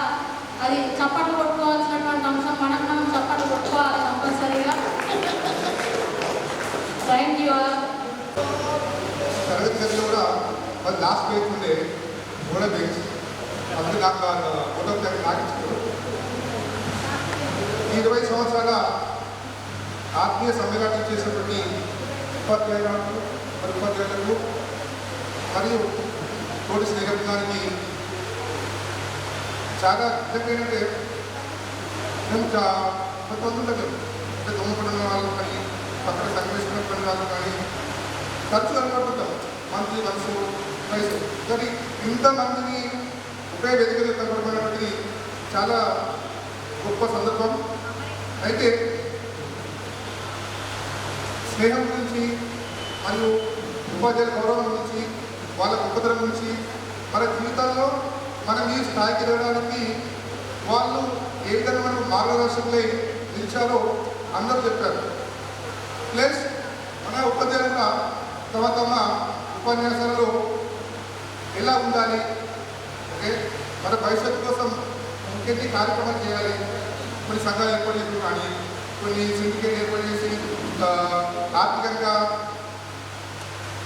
అది చప్పట్లు కొట్టుకోవాల్సినటువంటి అంశం. మనం చప్పట్లు కొట్టుకోవాలి కంపల్సరీగా. Thank you. తరగతి గదిలో కూడా మరి లాస్ట్ బెంచ్ ఉండే గోడ బెంచ్ అప్పుడు నాకు ఫోటో నాకించారు. 20 సంవత్సరాల ఆత్మీయ సమ్మేళనం చేసినటువంటి ఉపాధ్యాయులకు మరియు తోటి స్నేహితులకి చాలా నిజంగా మేము కొంతమంది ఉండదు. అంటే దొంగపడిన వాళ్ళు కానీ, పక్కన సంఘర్షణ వాళ్ళు కానీ ఖర్చు కనబడుతుంటాం, మంత్లీ మనసు వయసు. కానీ ఇంతమందిని ఒకే వేదికలో కనబడమైనటువంటిది చాలా గొప్ప సందర్భం. అయితే స్నేహం గురించి మరియు ఉపాధ్యాయుల గౌరవం గురించి, వాళ్ళ గొప్పతనం గురించి, మన జీవితాల్లో మనం ఈ స్థాయికి ఎదగడానికి వాళ్ళు ఏ విధంగా మనకు మార్గదర్శకులై నిలిచారో అందరూ చెప్పారు. ప్లస్ మన ఉపాధ్యాయులుగా తమ ఉపన్యాసాలలో ఎలా ఉండాలి, ఓకే మన భవిష్యత్తు కోసం ఇంకెన్ని కార్యక్రమాలు చేయాలి, కొన్ని సంఘాలు ఏర్పాటు చేయడం కానీ, కొన్ని సిండికేట్ ఏర్పాటు చేసి ఆర్థికంగా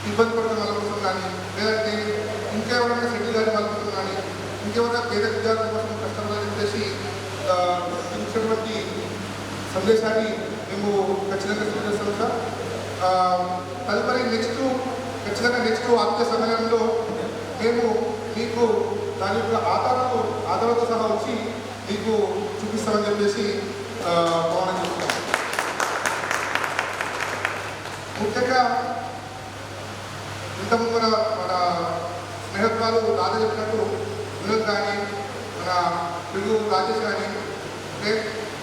ఇబ్బంది పడుతున్న వాళ్ళ కోసం కానీ, లేదంటే ఇంకెవరైనా సెటిల్ గారి వాళ్ళ కోసం కానీ, ఇంకెవరైనా పేద విద్యార్థుల కోసం కష్టపడాలని చెప్పేసి ఇచ్చినటువంటి సందేశాన్ని మేము ఖచ్చితంగా స్వీకరిస్తాం సార్. తదుపరి నెక్స్ట్ ఆత్మీయ సమ్మేళనంలో మేము మీకు దాని యొక్క ఆధారాలతో సహా వచ్చి మీకు చూపిస్తామని చెప్పేసి భావన చేస్తున్నాం. ముఖ్యంగా ఇంతకుముందు మన స్నేహితురాలు రాజా చెప్పినట్టు వినోద్ కానీ, మన పిల్లు రాజేష్ కానీ, ఓకే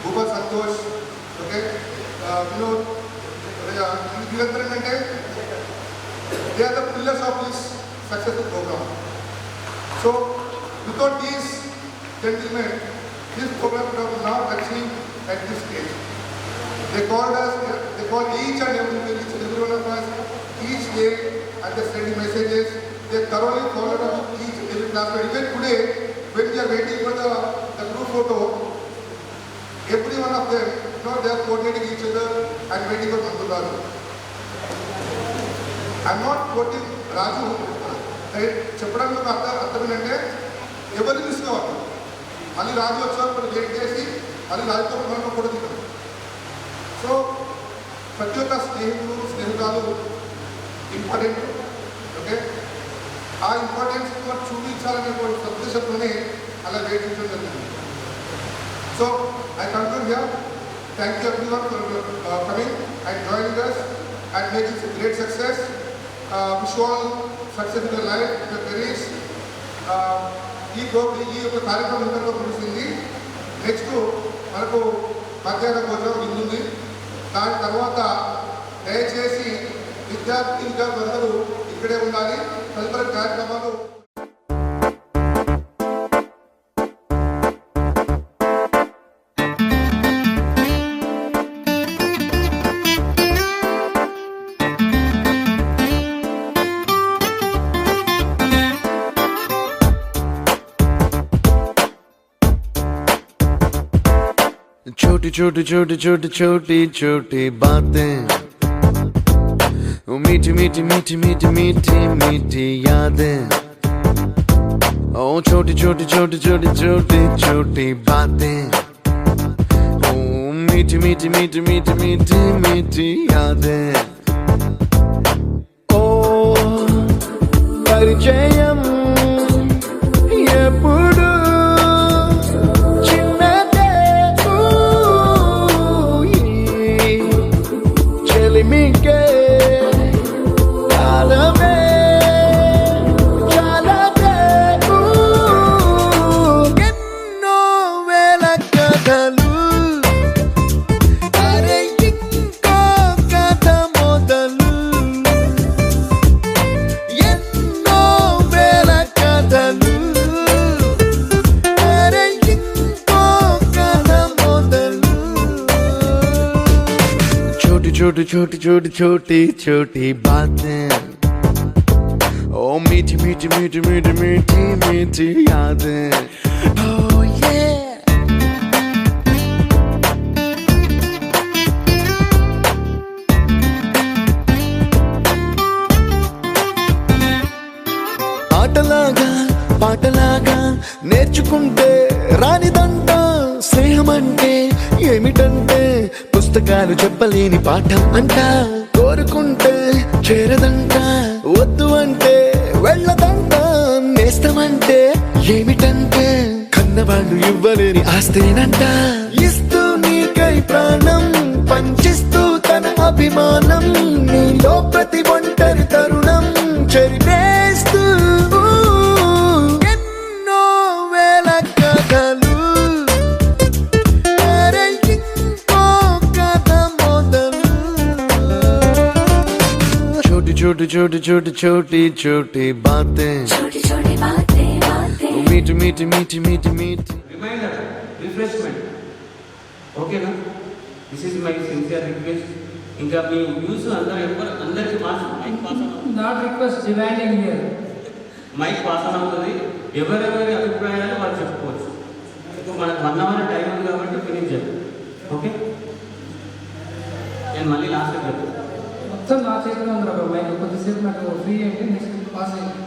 భూపాల్ సంతోష్, ఓకే వినోద్, వీళ్ళందరూ ఏంటంటే they are the pillars of this successful program. So without these gentlemen, this program would have not achieved at this stage. They called each and every one of us each day and they sent messages. They thoroughly followed up with each and every classmate. Even today, when we are waiting for the group photo, every one of them, they are coordinating each other and waiting for Mandu Raju. I am not quoting Raju. చెప్పడానికి అర్థం ఏంటంటే ఎవరిని miss కావాలి, మళ్ళీ రాజు వచ్చారు మనం wait చేసి మళ్ళీ రాజుతో మనం కూడా దిగాం. సో ప్రతి ఒక్క స్నేహితురాలు ఇంపార్టెంట్. ఓకే, ఆ ఇంపార్టెన్స్ చూపించాలనేటువంటి సదుద్దేశంతోనే అలా వేయించడం జరిగింది. So I conclude here. Thank you everyone for coming and joining us and make it a great success. Wish you all success in your life, in your careers. ఈ యొక్క కార్యక్రమం ఇంతలో ముగిసింది. Next మనకు మధ్యాహ్న భోజనం ఉంది. దాని తర్వాత దయచేసి విద్యార్థులందరూ ఇక్కడే ఉండాలి. తదుపరి కార్యక్రమాలు छोटी छोटी छोटी छोटी छोटी छोटी बातें, वो मीठी मीठी मीठी मीठी मीठी मीठी यादें. ओ छोटी छोटी छोटी छोटी छोटी छोटी बातें, ओ मीठी मीठी मीठी मीठी मीठी मीठी यादें. ओ परिचयम ఎప్పుడు छोटी छोटी छोटी छोटी छोटी बातें, ओ मीठी मीठी मीठी मीठी मीठी मीठी यादें. Oh yeah. ఆటలాగా పాటలాగా నేర్చుకుంటే రానిదంట స్నేహం అంటే ఏమిటంటే పుస్తకాలు చెప్పలేని పాఠం అంట. కోరుకుంటే చేరదంట, వద్దు అంటే వెళ్ళదంట. నేస్తమంటే ఏమిటంటే కన్నవాళ్ళు ఇవ్వలేని ఆస్తేనంట. ఇస్తూ నీకై ప్రాణం పంచిస్తూ తన అభిమానం, నీలో ప్రతి ఒంటరి తరుణం చెరిపేస్తూ ఎన్నో వేల కథలు. छोटी छोटी छोटी छोटी छोटी बातें, छोटी छोटी बातें बातें, मीठी मीठी मीठी मीठी मीठी. Reminder, refreshment. ఓకేనా? This is my sincere request. ఇంకా మీ న్యూస్ అందరికి mike pass not request demanding here. Mike pass అవుతుంది. ఎవరెవరి అభిప్రాయాలు వాళ్ళు చెప్పుకోవచ్చు. ఇప్పుడు మనకు 1 hour టైం ఉంది కాబట్టి ఫినిష్ చేద్దాం. ఓకే, నేను మళ్ళీ లాస్ట్ చెప్తాను. మొత్తం నా చేతిలో ఉంది ఒక మైక్. కొద్దిసేపు నాకు ఫ్రీ అయ్యింది, నెక్స్ట్ పాస్ అయ్యింది.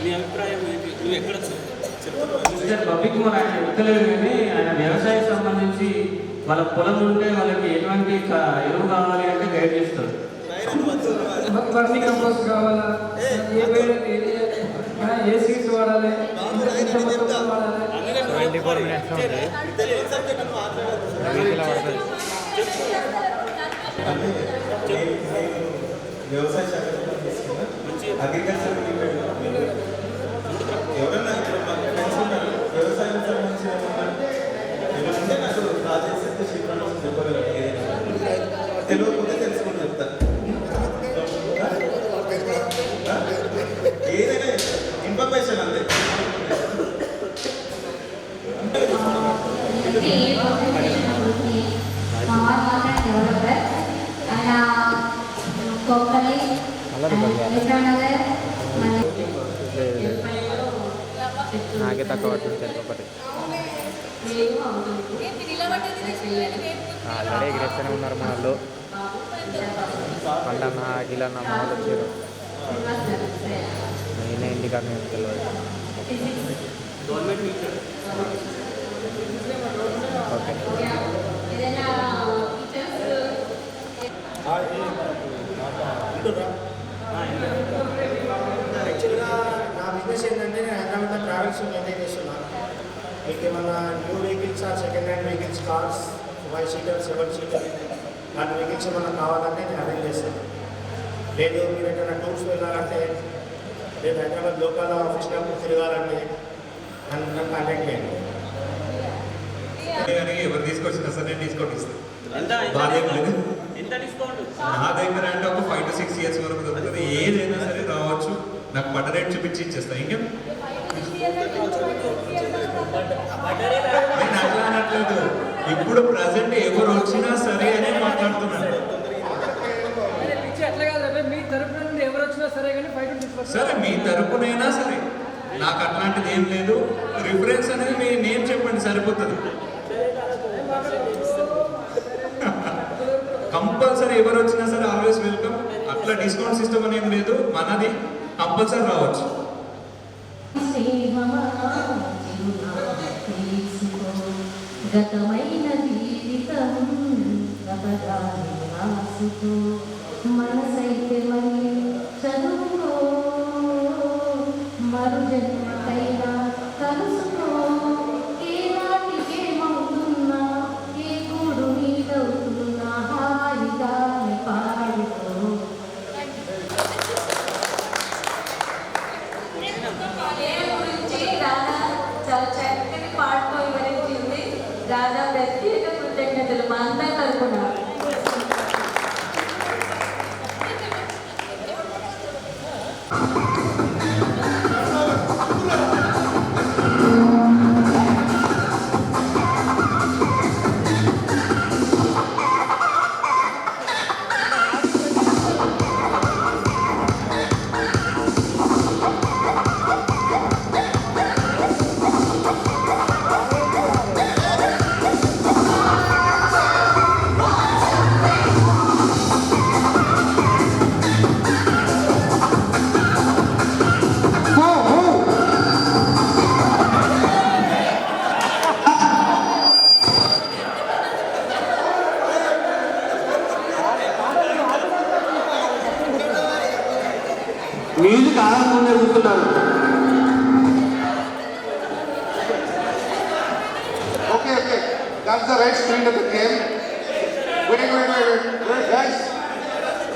నీ అభిప్రాయం ఏంటి? నువ్వు ఎక్కడ మిస్టర్ పబ్లిక్ కుమార్ ఆయన ఎక్కలేదు, కానీ ఆయన వ్యవసాయం సంబంధించి వాళ్ళ పొలం ఉంటే వాళ్ళకి ఎటువంటి ఎరువు కావాలి అంటే గైడ్ చేస్తారు. వర్మీ కంపోస్ట్ కావాలా, ఏ సీడ్స్ వాడాలి, ఎంత మొత్తంలో వాడాలి. 24 minutes ఉంది. వ్యవసాయ శాఖ అగ్రికల్చర్ ఎవరన్నా ఇప్పుడు మాకు ఫ్రెండ్స్ ఉన్నారు వ్యవసాయం సంబంధించిన ఏమంటే నాకు రాజేష్ శివరాజు చెప్పగలరు. తెలియకపోతే తెలుసుకొని చెప్తాను. ఏదైనా ఇన్ఫర్మేషన్ అంతే. నాకే తక్కువ పడుతుంది ఒకటి. ఆల్రెడీ ఎగిరేస్తూనే ఉన్నారు మా వాళ్ళు. పండన్న అఖిలన్న మా వాళ్ళు వచ్చారు. నేనే ఇంటికి అక్కడ తెలియదు. ఓకే. మీకు ఏమన్నా new vehicles second hand vehicles cars 5 seater 7 seater అలాంటి వెహికల్స్ ఏమన్నా కావాలంటే నేను అరేంజ్ చేస్తాను. లేదు మీరు ఎక్కడైనా టూర్స్ వెళ్ళాలంటే లేదు హైదరాబాద్ లోకల్ ఆఫీస్లో తిరగాలంటే నన్ను కాంటాక్ట్ చేయండి. ఎవరు తీసుకొచ్చినా సరే నేను తీసుకొట్టిస్తాను. ఎంత డిస్కౌంట్ నా దగ్గర అంటే ఒక 5 to 6 years వరకు దొరుకుతుంది. ఏదైనా సరే రావచ్చు, నాకు పట్ట రేట్ చూపించి ఇచ్చేస్తాను. ఇంకేం నేను అట్లా అనట్లేదు, ఇప్పుడు ప్రజెంట్ ఎవరు వచ్చినా సరే అని మాట్లాడుతున్నాను. మీ తరపున నుండి ఎవరు వచ్చినా సరే కానీ 5 సరే మీ తరపునైనా సరే, నాకు అట్లాంటిది ఏం లేదు. రిఫరెన్స్ అనేది మీ నేమ్ చెప్పండి సరిపోతుంది. కంపల్సరీ ఎవరు వచ్చినా సరే ఆల్వేస్ వెల్కమ్. అట్లా డిస్కౌంట్ సిస్టమ్ అనేది లేదు, మనది కంపల్సరీ రావచ్చు. గతమైన జీవితం మనసైతే మళ్ళీ చదువుకో, మరు జన్మకైనా కలుసుకో, ఏనాటికేమవుతున్నా ఏ కూడు నీదవుతున్నా హాయిగా పాడుకో. గురించి రాధా చాలా చక్కని పాటతో వివరించింది. రాధా ప్రత్యేక కృతజ్ఞతలు మా అందరి తరపున. మ్యూజిక్ ఆడకుండా కూర్చున్నారు. Okay, that's the right spirit of the game. Wait, guys.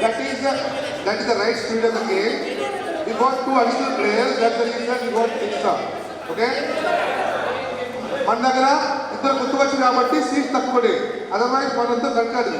That is the right spirit of the game. We got 2 additional players. That's the reason we got extra. Okay? మన దగ్గర ఇద్దరు గుర్తుకొచ్చి కాబట్టి సీట్స్ తక్కువనే, otherwise మనంతా కట్టాడు.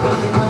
Bye.